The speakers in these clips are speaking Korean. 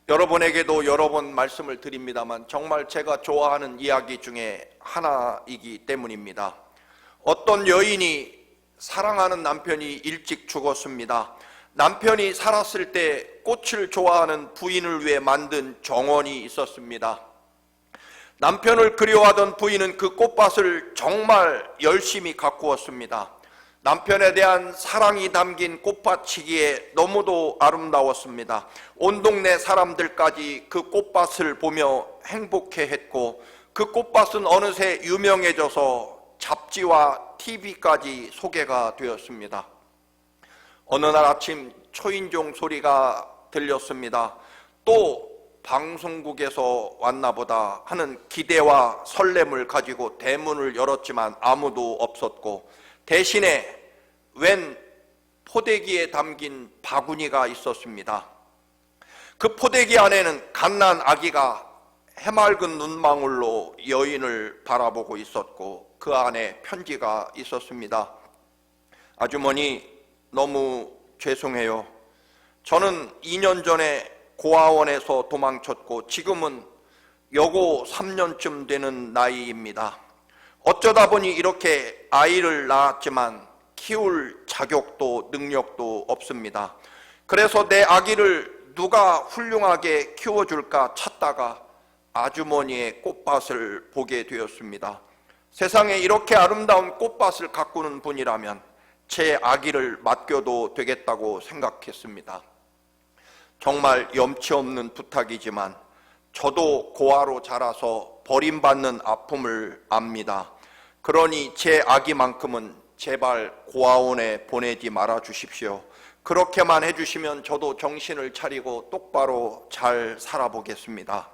여러분에게도 여러 번 말씀을 드립니다만 정말 제가 좋아하는 이야기 중에 하나이기 때문입니다. 어떤 여인이 사랑하는 남편이 일찍 죽었습니다. 남편이 살았을 때 꽃을 좋아하는 부인을 위해 만든 정원이 있었습니다. 남편을 그리워하던 부인은 그 꽃밭을 정말 열심히 가꾸었습니다. 남편에 대한 사랑이 담긴 꽃밭이기에 너무도 아름다웠습니다. 온 동네 사람들까지 그 꽃밭을 보며 행복해했고, 그 꽃밭은 어느새 유명해져서 잡지와 TV까지 소개가 되었습니다. 어느 날 아침 초인종 소리가 들렸습니다. 또 방송국에서 왔나 보다 하는 기대와 설렘을 가지고 대문을 열었지만 아무도 없었고, 대신에 웬 포대기에 담긴 바구니가 있었습니다. 그 포대기 안에는 갓난 아기가 해맑은 눈망울로 여인을 바라보고 있었고, 그 안에 편지가 있었습니다. 아주머니, 너무 죄송해요. 저는 2년 전에 고아원에서 도망쳤고 지금은 여고 3년쯤 되는 나이입니다. 어쩌다 보니 이렇게 아이를 낳았지만 키울 자격도 능력도 없습니다. 그래서 내 아기를 누가 훌륭하게 키워줄까 찾다가 아주머니의 꽃밭을 보게 되었습니다. 세상에 이렇게 아름다운 꽃밭을 가꾸는 분이라면 제 아기를 맡겨도 되겠다고 생각했습니다. 정말 염치 없는 부탁이지만 저도 고아로 자라서 버림받는 아픔을 압니다. 그러니 제 아기만큼은 제발 고아원에 보내지 말아 주십시오. 그렇게만 해주시면 저도 정신을 차리고 똑바로 잘 살아보겠습니다.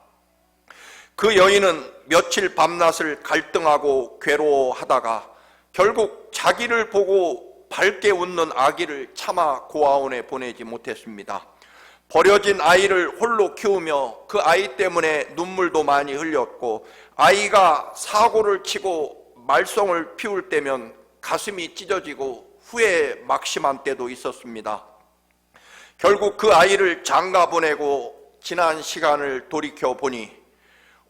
그 여인은 며칠 밤낮을 갈등하고 괴로워하다가 결국 자기를 보고 밝게 웃는 아기를 차마 고아원에 보내지 못했습니다. 버려진 아이를 홀로 키우며 그 아이 때문에 눈물도 많이 흘렸고, 아이가 사고를 치고 말썽을 피울 때면 가슴이 찢어지고 후회 막심한 때도 있었습니다. 결국 그 아이를 장가 보내고 지난 시간을 돌이켜 보니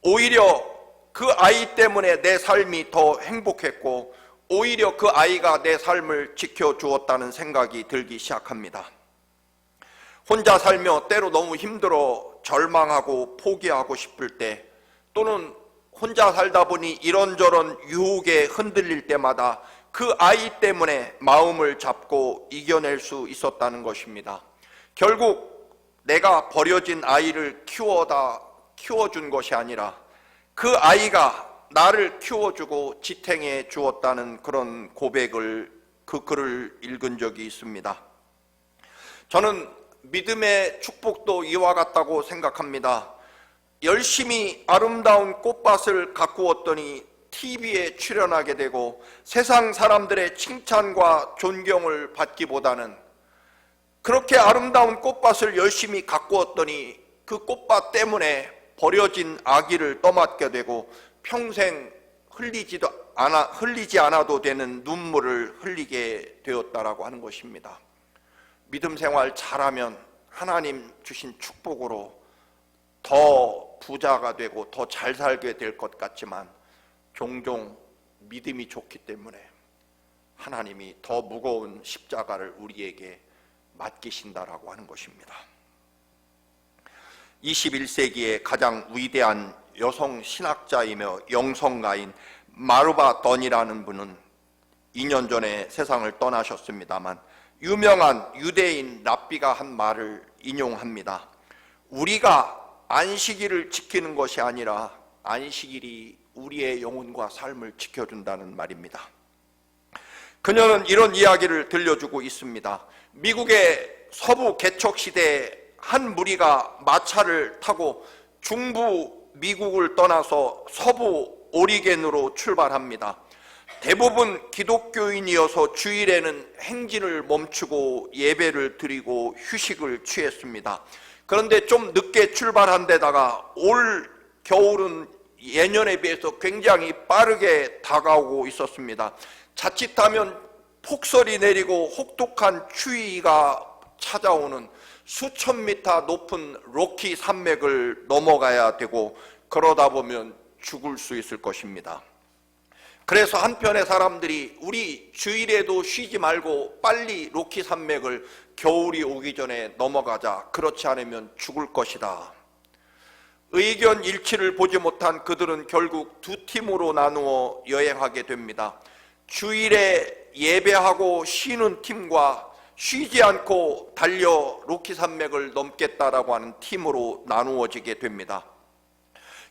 오히려 그 아이 때문에 내 삶이 더 행복했고, 오히려 그 아이가 내 삶을 지켜주었다는 생각이 들기 시작합니다. 혼자 살며 때로 너무 힘들어 절망하고 포기하고 싶을 때, 또는 혼자 살다 보니 이런저런 유혹에 흔들릴 때마다 그 아이 때문에 마음을 잡고 이겨낼 수 있었다는 것입니다. 결국 내가 버려진 아이를 키워준 것이 아니라 그 아이가 나를 키워주고 지탱해 주었다는 그런 고백을, 그 글을 읽은 적이 있습니다. 저는 믿음의 축복도 이와 같다고 생각합니다. 열심히 아름다운 꽃밭을 가꾸었더니 TV에 출연하게 되고 세상 사람들의 칭찬과 존경을 받기보다는 그렇게 아름다운 꽃밭을 열심히 가꾸었더니 그 꽃밭 때문에 버려진 아기를 떠맡게 되고 평생 흘리지 않아도 되는 눈물을 흘리게 되었다라고 하는 것입니다. 믿음 생활 잘하면 하나님 주신 축복으로 더 부자가 되고 더 잘 살게 될 것 같지만 종종 믿음이 좋기 때문에 하나님이 더 무거운 십자가를 우리에게 맡기신다라고 하는 것입니다. 21세기의 가장 위대한 여성 신학자이며 영성가인 마르바 던이라는 분은 2년 전에 세상을 떠나셨습니다만 유명한 유대인 랍비가 한 말을 인용합니다. 우리가 안식일을 지키는 것이 아니라 안식일이 우리의 영혼과 삶을 지켜준다는 말입니다. 그녀는 이런 이야기를 들려주고 있습니다. 미국의 서부 개척 시대에 한 무리가 마차를 타고 중부 미국을 떠나서 서부 오리겐으로 출발합니다. 대부분 기독교인이어서 주일에는 행진을 멈추고 예배를 드리고 휴식을 취했습니다. 그런데 좀 늦게 출발한 데다가 올 겨울은 예년에 비해서 굉장히 빠르게 다가오고 있었습니다. 자칫하면 폭설이 내리고 혹독한 추위가 찾아오는 수천 미터 높은 로키 산맥을 넘어가야 되고 그러다 보면 죽을 수 있을 것입니다. 그래서 한편의 사람들이 우리 주일에도 쉬지 말고 빨리 로키 산맥을 겨울이 오기 전에 넘어가자. 그렇지 않으면 죽을 것이다. 의견 일치를 보지 못한 그들은 결국 두 팀으로 나누어 여행하게 됩니다. 주일에 예배하고 쉬는 팀과 쉬지 않고 달려 로키 산맥을 넘겠다라고 하는 팀으로 나누어지게 됩니다.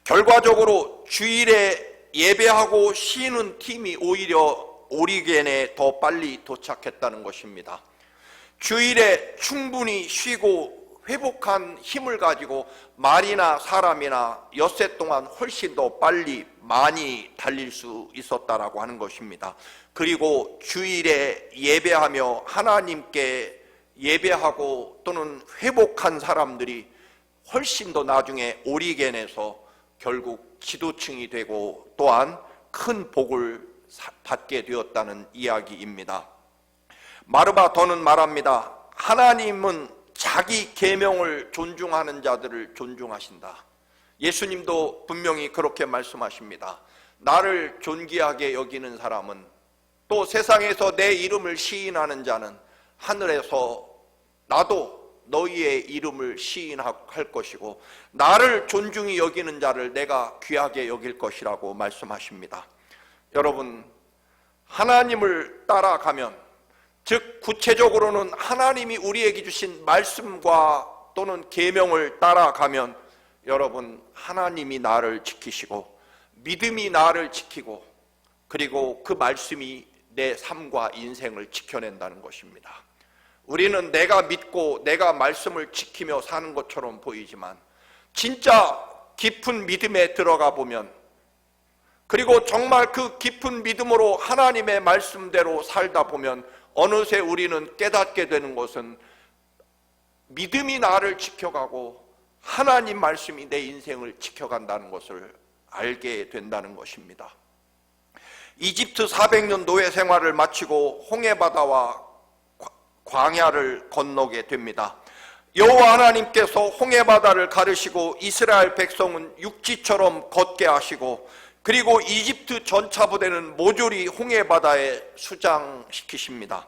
결과적으로 주일에 예배하고 쉬는 팀이 오히려 오리겐에 더 빨리 도착했다는 것입니다. 주일에 충분히 쉬고 회복한 힘을 가지고 말이나 사람이나 엿새 동안 훨씬 더 빨리 많이 달릴 수 있었다라고 하는 것입니다. 그리고 주일에 예배하며 하나님께 예배하고 또는 회복한 사람들이 훨씬 더 나중에 오리겐에서 결국 지도층이 되고 또한 큰 복을 받게 되었다는 이야기입니다. 마르바 더는 말합니다. 하나님은 자기 계명을 존중하는 자들을 존중하신다. 예수님도 분명히 그렇게 말씀하십니다. 나를 존귀하게 여기는 사람은, 또 세상에서 내 이름을 시인하는 자는 하늘에서 나도 너희의 이름을 시인할 것이고 나를 존중히 여기는 자를 내가 귀하게 여길 것이라고 말씀하십니다. 여러분, 하나님을 따라가면, 즉 구체적으로는 하나님이 우리에게 주신 말씀과 또는 계명을 따라가면 여러분, 하나님이 나를 지키시고 믿음이 나를 지키고 그리고 그 말씀이 내 삶과 인생을 지켜낸다는 것입니다. 우리는 내가 믿고 내가 말씀을 지키며 사는 것처럼 보이지만 진짜 깊은 믿음에 들어가 보면, 그리고 정말 그 깊은 믿음으로 하나님의 말씀대로 살다 보면 어느새 우리는 깨닫게 되는 것은 믿음이 나를 지켜가고 하나님 말씀이 내 인생을 지켜간다는 것을 알게 된다는 것입니다. 이집트 400년 노예 생활을 마치고 홍해바다와 광야를 건너게 됩니다. 여호와 하나님께서 홍해바다를 가르시고 이스라엘 백성은 육지처럼 걷게 하시고 그리고 이집트 전차부대는 모조리 홍해바다에 수장시키십니다.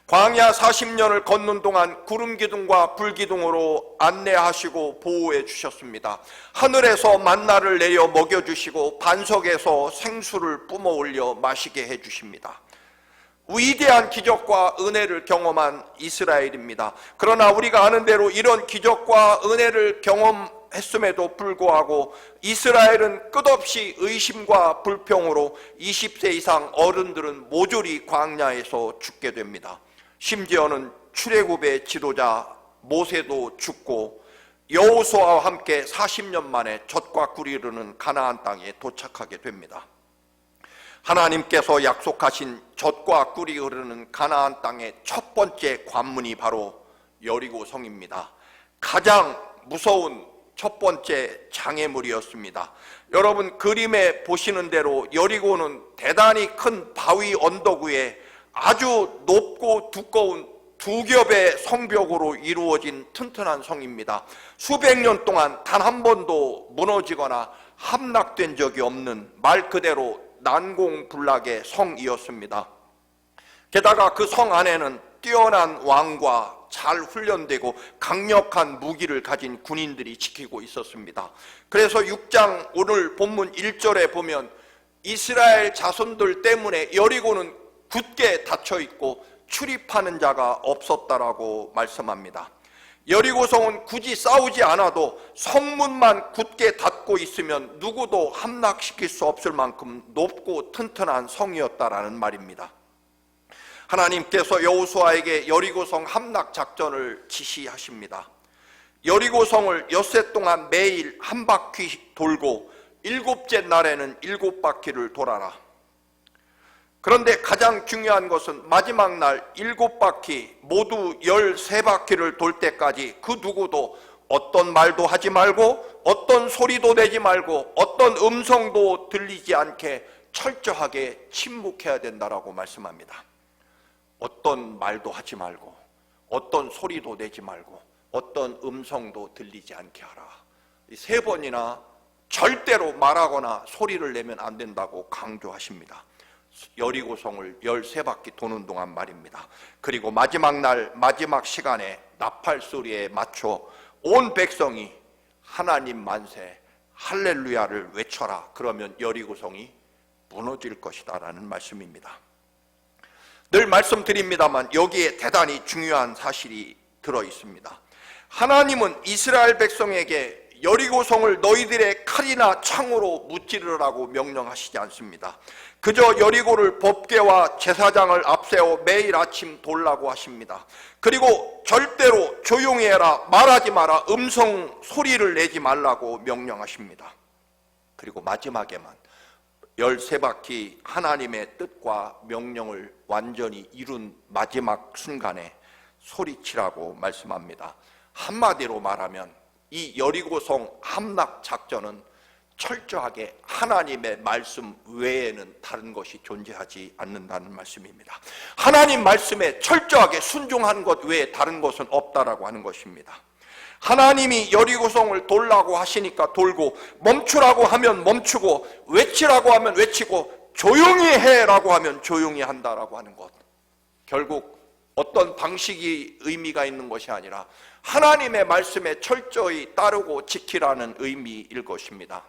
광야 40년을 걷는 동안 구름기둥과 불기둥으로 안내하시고 보호해 주셨습니다. 하늘에서 만나를 내려 먹여주시고 반석에서 생수를 뿜어 올려 마시게 해주십니다. 위대한 기적과 은혜를 경험한 이스라엘입니다. 그러나 우리가 아는 대로 이런 기적과 은혜를 경험했음에도 불구하고 이스라엘은 끝없이 의심과 불평으로 20세 이상 어른들은 모조리 광야에서 죽게 됩니다. 심지어는 출애굽의 지도자 모세도 죽고 여호수아와 함께 40년 만에 젖과 꿀이 흐르는 가나안 땅에 도착하게 됩니다. 하나님께서 약속하신 젖과 꿀이 흐르는 가나안 땅의 첫 번째 관문이 바로 여리고성입니다. 가장 무서운 첫 번째 장애물이었습니다. 여러분, 그림에 보시는 대로 여리고는 대단히 큰 바위 언덕 위에 아주 높고 두꺼운 두 겹의 성벽으로 이루어진 튼튼한 성입니다. 수백 년 동안 단 한 번도 무너지거나 함락된 적이 없는 말 그대로 난공불락의 성이었습니다. 게다가 그 성 안에는 뛰어난 왕과 잘 훈련되고 강력한 무기를 가진 군인들이 지키고 있었습니다. 그래서 6장 오늘 본문 1절에 보면 이스라엘 자손들 때문에 여리고는 굳게 닫혀있고 출입하는 자가 없었다라고 말씀합니다. 여리고성은 굳이 싸우지 않아도 성문만 굳게 닫고 있으면 누구도 함락시킬 수 없을 만큼 높고 튼튼한 성이었다라는 말입니다. 하나님께서 여호수아에게 여리고성 함락 작전을 지시하십니다. 여리고성을 엿새 동안 매일 한 바퀴 돌고 일곱째 날에는 7바퀴를 돌아라. 그런데 가장 중요한 것은 마지막 날 7바퀴 모두 13바퀴를 돌 때까지 그 누구도 어떤 말도 하지 말고 어떤 소리도 내지 말고 어떤 음성도 들리지 않게 철저하게 침묵해야 된다라고 말씀합니다. 어떤 말도 하지 말고 어떤 소리도 내지 말고 어떤 음성도 들리지 않게 하라. 이 3번이나 절대로 말하거나 소리를 내면 안 된다고 강조하십니다. 여리고성을 13바퀴 도는 동안 말입니다. 그리고 마지막 날 마지막 시간에 나팔 소리에 맞춰 온 백성이 하나님 만세 할렐루야를 외쳐라. 그러면 여리고성이 무너질 것이다 라는 말씀입니다. 늘 말씀드립니다만 여기에 대단히 중요한 사실이 들어있습니다. 하나님은 이스라엘 백성에게 여리고성을 너희들의 칼이나 창으로 무찌르라고 명령하시지 않습니다. 그저 여리고를 법궤와 제사장을 앞세워 매일 아침 돌라고 하십니다. 그리고 절대로 조용히 해라, 말하지 마라, 음성 소리를 내지 말라고 명령하십니다. 그리고 마지막에만 13바퀴 하나님의 뜻과 명령을 완전히 이룬 마지막 순간에 소리치라고 말씀합니다. 한마디로 말하면 이 여리고성 함락 작전은 철저하게 하나님의 말씀 외에는 다른 것이 존재하지 않는다는 말씀입니다. 하나님 말씀에 철저하게 순종한 것 외에 다른 것은 없다라고 하는 것입니다. 하나님이 여리고성을 돌라고 하시니까 돌고, 멈추라고 하면 멈추고, 외치라고 하면 외치고, 조용히 해라고 하면 조용히 한다라고 하는 것. 결국 어떤 방식이 의미가 있는 것이 아니라 하나님의 말씀에 철저히 따르고 지키라는 의미일 것입니다.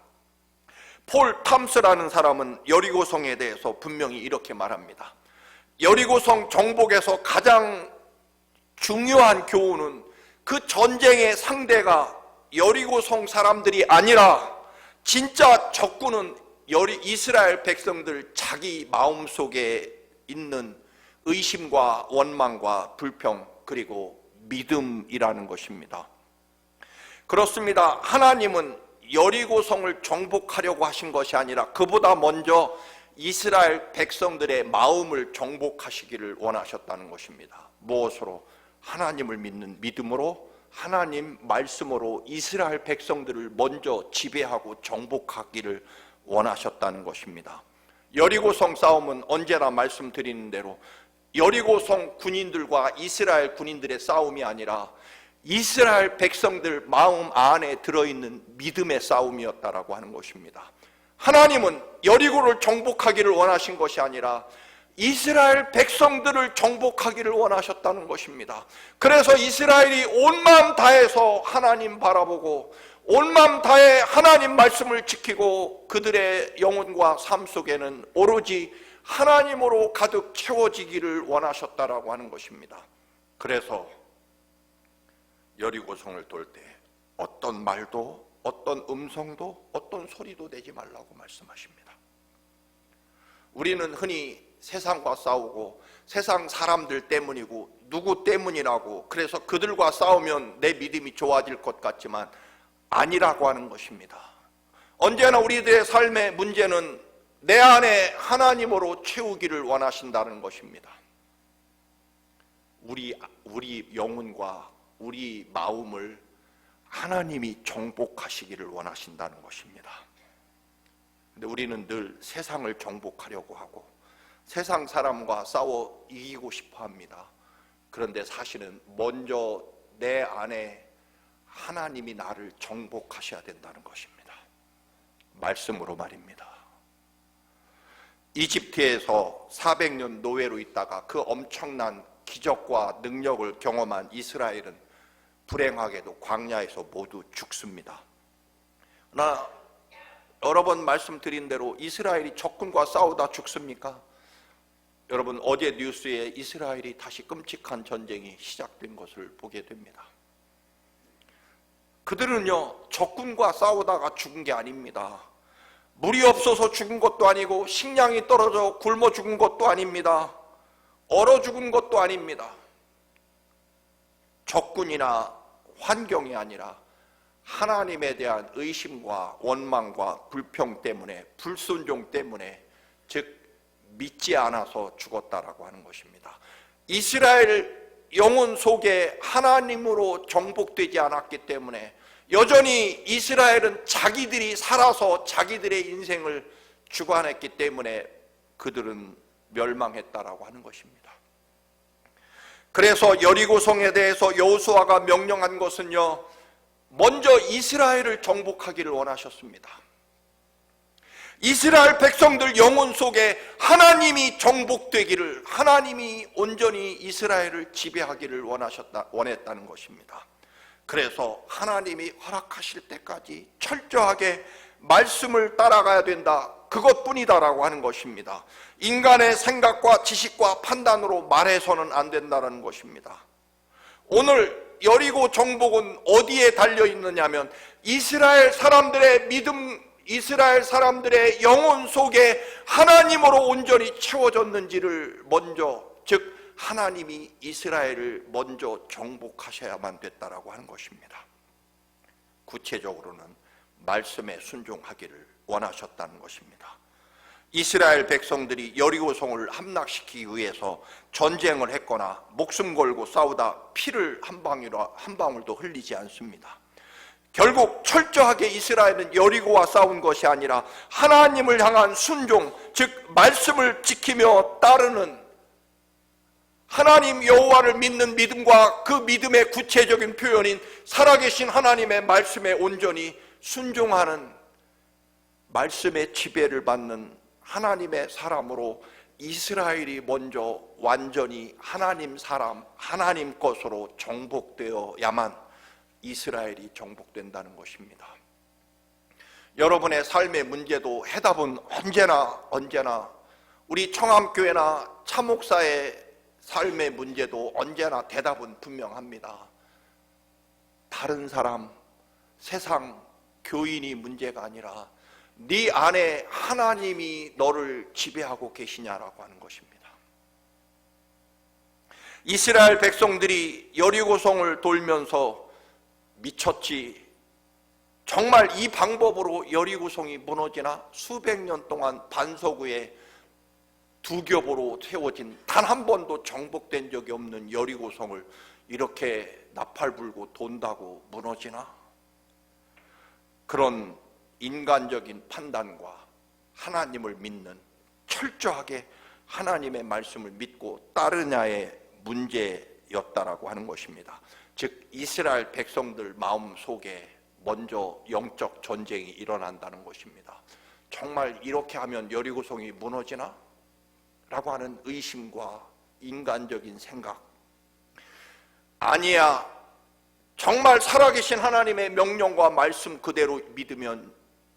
폴 탐스라는 사람은 여리고성에 대해서 분명히 이렇게 말합니다. 여리고성 정복에서 가장 중요한 교훈은 그 전쟁의 상대가 여리고성 사람들이 아니라 진짜 적군은 이스라엘 백성들 자기 마음속에 있는 의심과 원망과 불평 그리고 믿음이라는 것입니다. 그렇습니다. 하나님은 여리고성을 정복하려고 하신 것이 아니라 그보다 먼저 이스라엘 백성들의 마음을 정복하시기를 원하셨다는 것입니다. 무엇으로? 하나님을 믿는 믿음으로, 하나님 말씀으로 이스라엘 백성들을 먼저 지배하고 정복하기를 원하셨다는 것입니다. 여리고성 싸움은 언제나 말씀드리는 대로 여리고성 군인들과 이스라엘 군인들의 싸움이 아니라 이스라엘 백성들 마음 안에 들어있는 믿음의 싸움이었다라고 하는 것입니다. 하나님은 여리고를 정복하기를 원하신 것이 아니라 이스라엘 백성들을 정복하기를 원하셨다는 것입니다. 그래서 이스라엘이 온 마음 다해서 하나님 바라보고 온 마음 다해 하나님 말씀을 지키고 그들의 영혼과 삶 속에는 오로지 하나님으로 가득 채워지기를 원하셨다라고 하는 것입니다. 그래서 여리고성을 돌 때 어떤 말도 어떤 음성도 어떤 소리도 내지 말라고 말씀하십니다. 우리는 흔히 세상과 싸우고 세상 사람들 때문이고 누구 때문이라고, 그래서 그들과 싸우면 내 믿음이 좋아질 것 같지만 아니라고 하는 것입니다. 언제나 우리들의 삶의 문제는 내 안에 하나님으로 채우기를 원하신다는 것입니다. 우리 영혼과 우리 마음을 하나님이 정복하시기를 원하신다는 것입니다. 근데 우리는 늘 세상을 정복하려고 하고 세상 사람과 싸워 이기고 싶어 합니다. 그런데 사실은 먼저 내 안에 하나님이 나를 정복하셔야 된다는 것입니다. 말씀으로 말입니다. 이집트에서 400년 노예로 있다가 그 엄청난 기적과 능력을 경험한 이스라엘은 불행하게도 광야에서 모두 죽습니다. 나 여러 번 말씀드린 대로 이스라엘이 적군과 싸우다 죽습니까? 여러분, 어제 뉴스에 이스라엘이 다시 끔찍한 전쟁이 시작된 것을 보게 됩니다. 그들은요, 적군과 싸우다가 죽은 게 아닙니다. 물이 없어서 죽은 것도 아니고 식량이 떨어져 굶어 죽은 것도 아닙니다. 얼어 죽은 것도 아닙니다. 적군이나 환경이 아니라 하나님에 대한 의심과 원망과 불평 때문에, 불순종 때문에, 즉 믿지 않아서 죽었다라고 하는 것입니다. 이스라엘 영혼 속에 하나님으로 정복되지 않았기 때문에 여전히 이스라엘은 자기들이 살아서 자기들의 인생을 주관했기 때문에 그들은 멸망했다라고 하는 것입니다. 그래서 여리고성에 대해서 여호수아가 명령한 것은요, 먼저 이스라엘을 정복하기를 원하셨습니다. 이스라엘 백성들 영혼 속에 하나님이 정복되기를, 하나님이 온전히 이스라엘을 지배하기를 원했다는 것입니다. 그래서 하나님이 허락하실 때까지 철저하게 말씀을 따라가야 된다, 그것뿐이다라고 하는 것입니다. 인간의 생각과 지식과 판단으로 말해서는 안 된다는 것입니다. 오늘 여리고 정복은 어디에 달려 있느냐면 이스라엘 사람들의 믿음, 이스라엘 사람들의 영혼 속에 하나님으로 온전히 채워졌는지를 먼저, 즉 하나님이 이스라엘을 먼저 정복하셔야만 됐다라고 하는 것입니다. 구체적으로는 말씀에 순종하기를 원하셨다는 것입니다. 이스라엘 백성들이 여리고성을 함락시키기 위해서 전쟁을 했거나 목숨 걸고 싸우다 피를 한 방울도 흘리지 않습니다. 결국 철저하게 이스라엘은 여리고와 싸운 것이 아니라 하나님을 향한 순종, 즉 말씀을 지키며 따르는, 하나님 여호와를 믿는 믿음과 그 믿음의 구체적인 표현인 살아계신 하나님의 말씀에 온전히 순종하는, 말씀의 지배를 받는 하나님의 사람으로 이스라엘이 먼저 완전히 하나님 사람, 하나님 것으로 정복되어야만 이스라엘이 정복된다는 것입니다. 여러분의 삶의 문제도 해답은 언제나 우리 청암교회나 차목사의 삶의 문제도 언제나 대답은 분명합니다. 다른 사람, 세상, 교인이 문제가 아니라 네 안에 하나님이 너를 지배하고 계시냐라고 하는 것입니다. 이스라엘 백성들이 여리고성을 돌면서 미쳤지, 정말 이 방법으로 여리고성이 무너지나? 수백 년 동안 반석 위에 두 겹으로 세워진 단 한 번도 정복된 적이 없는 여리고성을 이렇게 나팔 불고 돈다고 무너지나? 그런 인간적인 판단과 하나님을 믿는, 철저하게 하나님의 말씀을 믿고 따르냐의 문제였다라고 하는 것입니다. 즉 이스라엘 백성들 마음 속에 먼저 영적 전쟁이 일어난다는 것입니다. 정말 이렇게 하면 여리고성이 무너지나? 라고 하는 의심과 인간적인 생각. 아니야, 정말 살아계신 하나님의 명령과 말씀 그대로 믿으면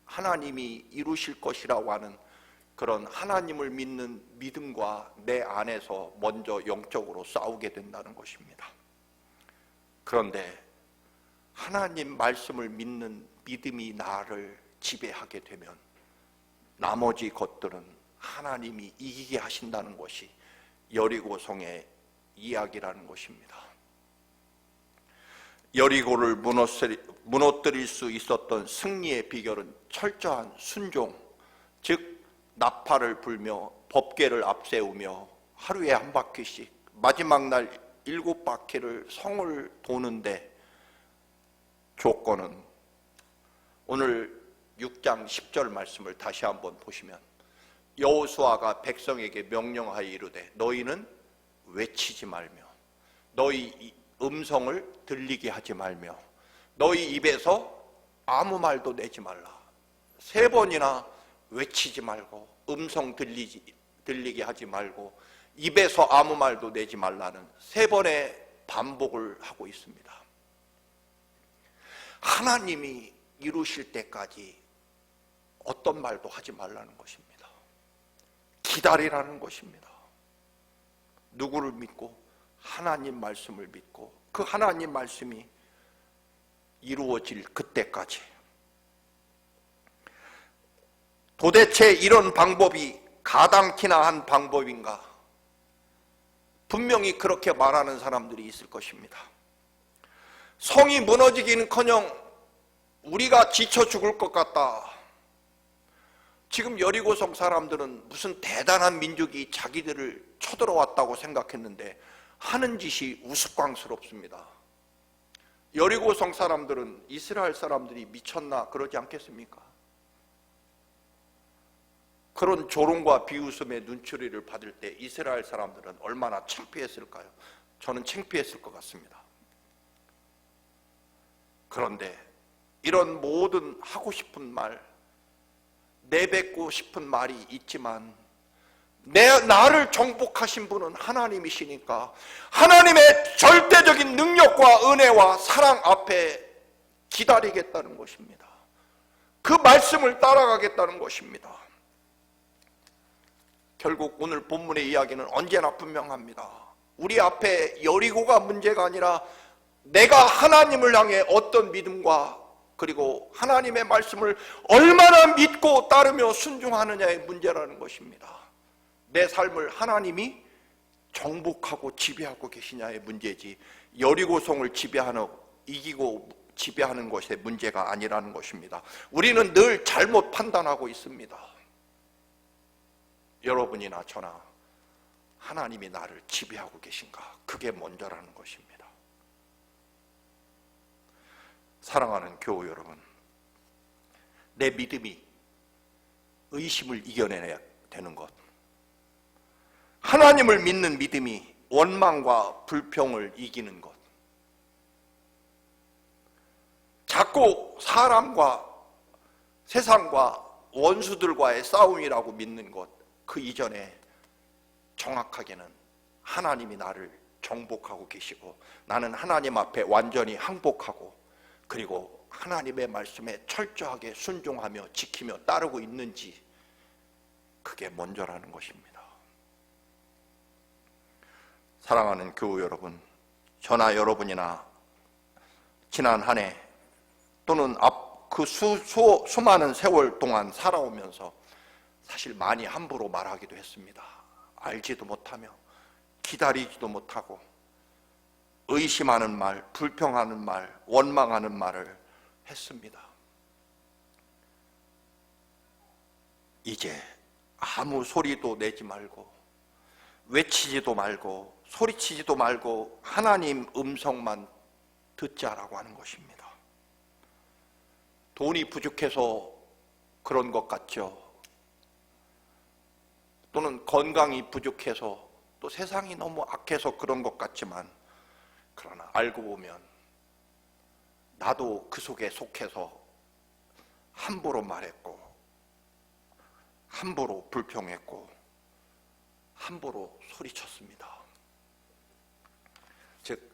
하나님이 이루실 것이라고 하는 그런 하나님을 믿는 믿음과 내 안에서 먼저 영적으로 싸우게 된다는 것입니다. 그런데 하나님 말씀을 믿는 믿음이 나를 지배하게 되면 나머지 것들은 하나님이 이기게 하신다는 것이 여리고성의 이야기라는 것입니다. 여리고를 무너뜨릴 수 있었던 승리의 비결은 철저한 순종, 즉 나팔을 불며 법궤를 앞세우며 하루에 한 바퀴씩 마지막 날 7바퀴를 성을 도는데, 조건은 오늘 6장 10절 말씀을 다시 한번 보시면 여호수아가 백성에게 명령하여 이르되 너희는 외치지 말며 너희 음성을 들리게 하지 말며 너희 입에서 아무 말도 내지 말라. 3번이나 외치지 말고 음성 들리게 하지 말고 입에서 아무 말도 내지 말라는 3번의 반복을 하고 있습니다. 하나님이 이루실 때까지 어떤 말도 하지 말라는 것입니다. 기다리라는 것입니다. 누구를 믿고? 하나님 말씀을 믿고 그 하나님 말씀이 이루어질 그때까지. 도대체 이런 방법이 가당키나 한 방법인가? 분명히 그렇게 말하는 사람들이 있을 것입니다. 성이 무너지기는커녕 우리가 지쳐 죽을 것 같다. 지금 여리고성 사람들은 무슨 대단한 민족이 자기들을 쳐들어왔다고 생각했는데 하는 짓이 우스꽝스럽습니다. 여리고성 사람들은 이스라엘 사람들이 미쳤나 그러지 않겠습니까? 그런 조롱과 비웃음의 눈초리를 받을 때 이스라엘 사람들은 얼마나 창피했을까요? 저는 창피했을 것 같습니다. 그런데 이런 모든 하고 싶은 말, 내뱉고 싶은 말이 있지만 나를 정복하신 분은 하나님이시니까 하나님의 절대적인 능력과 은혜와 사랑 앞에 기다리겠다는 것입니다. 그 말씀을 따라가겠다는 것입니다. 결국 오늘 본문의 이야기는 언제나 분명합니다. 우리 앞에 여리고가 문제가 아니라 내가 하나님을 향해 어떤 믿음과 그리고 하나님의 말씀을 얼마나 믿고 따르며 순종하느냐의 문제라는 것입니다. 내 삶을 하나님이 정복하고 지배하고 계시냐의 문제지 여리고성을 이기고 지배하는 것의 문제가 아니라는 것입니다. 우리는 늘 잘못 판단하고 있습니다. 여러분이나 저나 하나님이 나를 지배하고 계신가? 그게 먼저라는 것입니다. 사랑하는 교우 여러분, 내 믿음이 의심을 이겨내야 되는 것, 하나님을 믿는 믿음이 원망과 불평을 이기는 것, 자꾸 사람과 세상과 원수들과의 싸움이라고 믿는 것, 그 이전에 정확하게는 하나님이 나를 정복하고 계시고 나는 하나님 앞에 완전히 항복하고 그리고 하나님의 말씀에 철저하게 순종하며 지키며 따르고 있는지, 그게 먼저라는 것입니다. 사랑하는 교우 여러분, 저나 여러분이나 지난 한 해 또는 그 수많은 세월 동안 살아오면서 사실 많이 함부로 말하기도 했습니다. 알지도 못하며 기다리지도 못하고 의심하는 말, 불평하는 말, 원망하는 말을 했습니다. 이제 아무 소리도 내지 말고 외치지도 말고 소리치지도 말고 하나님 음성만 듣자라고 하는 것입니다. 돈이 부족해서 그런 것 같죠. 또는 건강이 부족해서 또 세상이 너무 악해서 그런 것 같지만, 그러나 알고 보면 나도 그 속에 속해서 함부로 말했고 함부로 불평했고 함부로 소리쳤습니다. 즉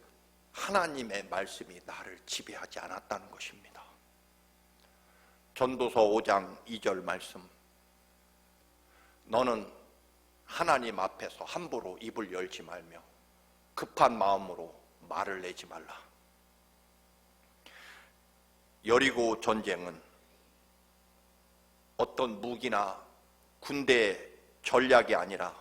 하나님의 말씀이 나를 지배하지 않았다는 것입니다. 전도서 5장 2절 말씀, 너는 하나님 앞에서 함부로 입을 열지 말며 급한 마음으로 말을 내지 말라. 여리고 전쟁은 어떤 무기나 군대 전략이 아니라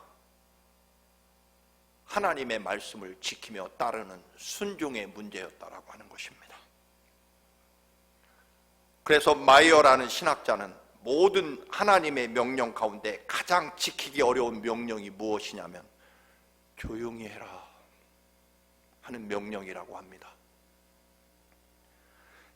하나님의 말씀을 지키며 따르는 순종의 문제였다라고 하는 것입니다. 그래서 마이어라는 신학자는 모든 하나님의 명령 가운데 가장 지키기 어려운 명령이 무엇이냐면 조용히 해라 하는 명령이라고 합니다.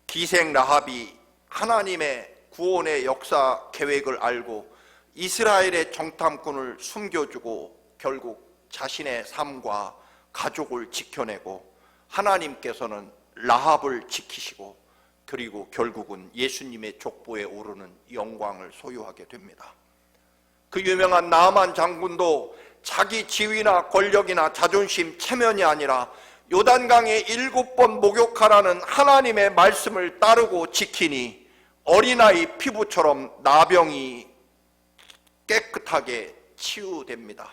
기생 라합이 하나님의 구원의 역사 계획을 알고 이스라엘의 정탐꾼을 숨겨주고 결국 자신의 삶과 가족을 지켜내고 하나님께서는 라합을 지키시고 그리고 결국은 예수님의 족보에 오르는 영광을 소유하게 됩니다. 그 유명한 나아만 장군도 자기 지위나 권력이나 자존심, 체면이 아니라 요단강에 7번 목욕하라는 하나님의 말씀을 따르고 지키니 어린아이 피부처럼 나병이 깨끗하게 치유됩니다.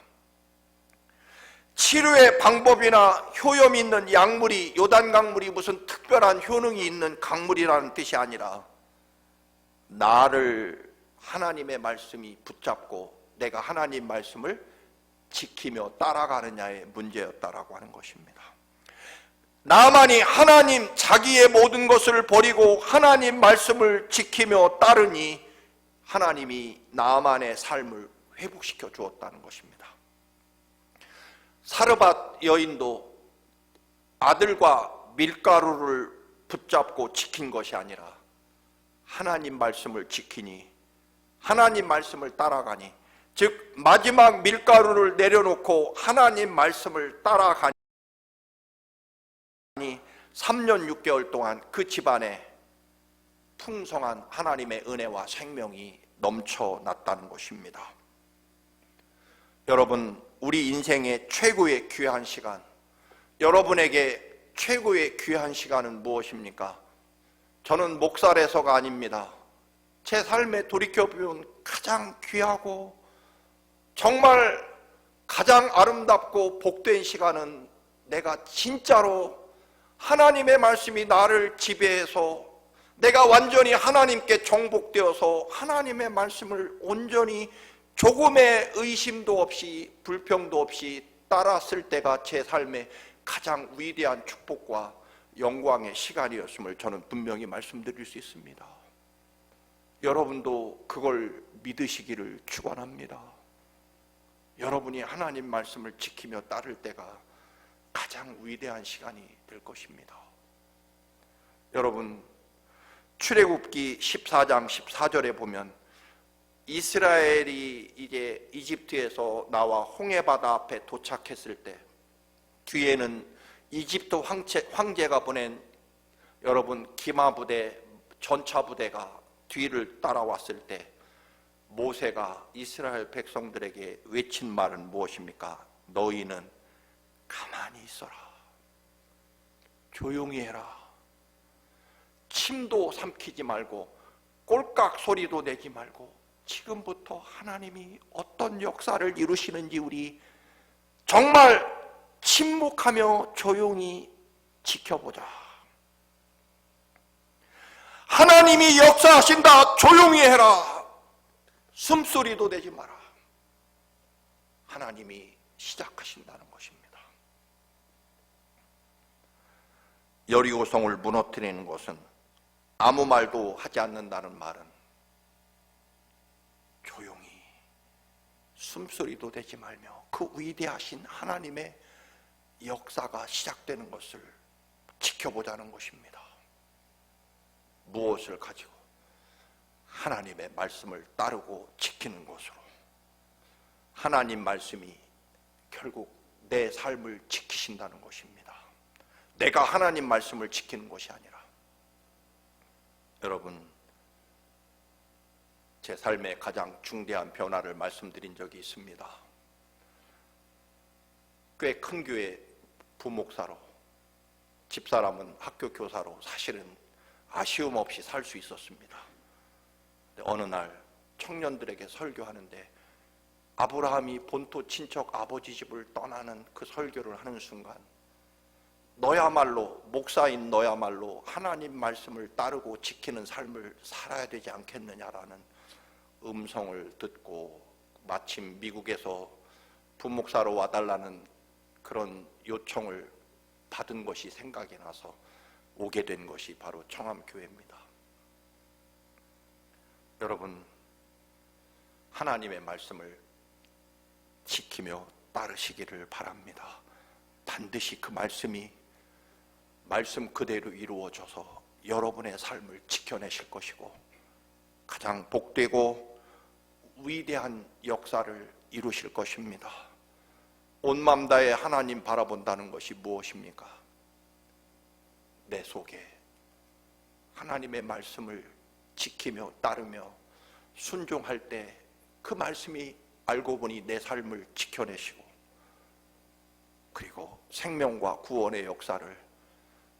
치료의 방법이나 효염 있는 약물이, 요단강물이 무슨 특별한 효능이 있는 강물이라는 뜻이 아니라 나를 하나님의 말씀이 붙잡고 내가 하나님 말씀을 지키며 따라가느냐의 문제였다라고 하는 것입니다. 나만이 하나님 자기의 모든 것을 버리고 하나님 말씀을 지키며 따르니 하나님이 나만의 삶을 회복시켜 주었다는 것입니다. 사르밧 여인도 아들과 밀가루를 붙잡고 지킨 것이 아니라 하나님 말씀을 지키니, 하나님 말씀을 따라가니, 즉 마지막 밀가루를 내려놓고 하나님 말씀을 따라가니 3년 6개월 동안 그 집안에 풍성한 하나님의 은혜와 생명이 넘쳐났다는 것입니다. 여러분, 우리 인생의 최고의 귀한 시간, 여러분에게 최고의 귀한 시간은 무엇입니까? 저는 목살에서가 아닙니다. 제 삶에 돌이켜보면 가장 귀하고 정말 가장 아름답고 복된 시간은 내가 진짜로 하나님의 말씀이 나를 지배해서 내가 완전히 하나님께 정복되어서 하나님의 말씀을 온전히 조금의 의심도 없이 불평도 없이 따랐을 때가 제 삶의 가장 위대한 축복과 영광의 시간이었음을 저는 분명히 말씀드릴 수 있습니다. 여러분도 그걸 믿으시기를 축원합니다. 여러분이 하나님 말씀을 지키며 따를 때가 가장 위대한 시간이 될 것입니다. 여러분, 출애굽기 14장 14절에 보면 이스라엘이 이제 이집트에서 나와 홍해바다 앞에 도착했을 때 뒤에는 이집트 황제가 보낸 여러분 기마부대, 전차부대가 뒤를 따라왔을 때 모세가 이스라엘 백성들에게 외친 말은 무엇입니까? 너희는 가만히 있어라. 조용히 해라. 침도 삼키지 말고 꼴깍 소리도 내지 말고 지금부터 하나님이 어떤 역사를 이루시는지 우리 정말 침묵하며 조용히 지켜보자. 하나님이 역사하신다. 조용히 해라. 숨소리도 내지 마라. 하나님이 시작하신다는 것입니다. 여리고성을 무너뜨리는 것은 아무 말도 하지 않는다는 말은 조용히 숨소리도 내지 말며 그 위대하신 하나님의 역사가 시작되는 것을 지켜보자는 것입니다. 무엇을 가지고? 하나님의 말씀을 따르고 지키는 것으로. 하나님 말씀이 결국 내 삶을 지키신다는 것입니다. 내가 하나님 말씀을 지키는 것이 아니라. 여러분, 제 삶의 가장 중대한 변화를 말씀드린 적이 있습니다. 꽤 큰 교회 부목사로, 집사람은 학교 교사로 사실은 아쉬움 없이 살 수 있었습니다. 어느 날 청년들에게 설교하는데 아브라함이 본토 친척 아버지 집을 떠나는 그 설교를 하는 순간 너야말로, 목사인 너야말로 하나님 말씀을 따르고 지키는 삶을 살아야 되지 않겠느냐라는 음성을 듣고 마침 미국에서 부목사로 와달라는 그런 요청을 받은 것이 생각이 나서 오게 된 것이 바로 청암교회입니다. 여러분, 하나님의 말씀을 지키며 따르시기를 바랍니다. 반드시 그 말씀이 말씀 그대로 이루어져서 여러분의 삶을 지켜내실 것이고 가장 복되고 위대한 역사를 이루실 것입니다. 온 맘 다해 하나님 바라본다는 것이 무엇입니까? 내 속에 하나님의 말씀을 지키며 따르며 순종할 때 그 말씀이 알고 보니 내 삶을 지켜내시고 그리고 생명과 구원의 역사를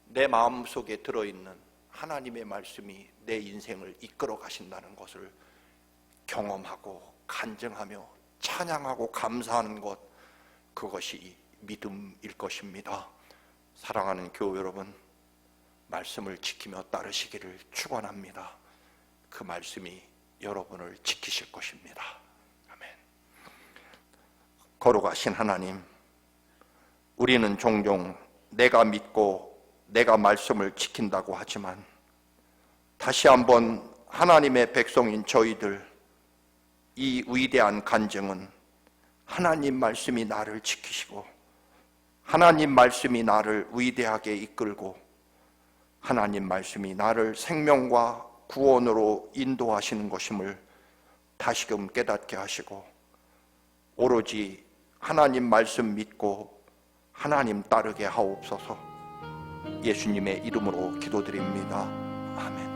내 마음속에 들어있는 하나님의 말씀이 내 인생을 이끌어 가신다는 것을 경험하고 간증하며 찬양하고 감사하는 것, 그것이 믿음일 것입니다. 사랑하는 교회 여러분, 말씀을 지키며 따르시기를 축원합니다. 그 말씀이 여러분을 지키실 것입니다. 아멘. 거룩하신 하나님, 우리는 종종 내가 믿고 내가 말씀을 지킨다고 하지만 다시 한번 하나님의 백성인 저희들, 이 위대한 간증은 하나님 말씀이 나를 지키시고 하나님 말씀이 나를 위대하게 이끌고 하나님 말씀이 나를 생명과 구원으로 인도하시는 것임을 다시금 깨닫게 하시고 오로지 하나님 말씀 믿고 하나님 따르게 하옵소서. 예수님의 이름으로 기도드립니다. 아멘.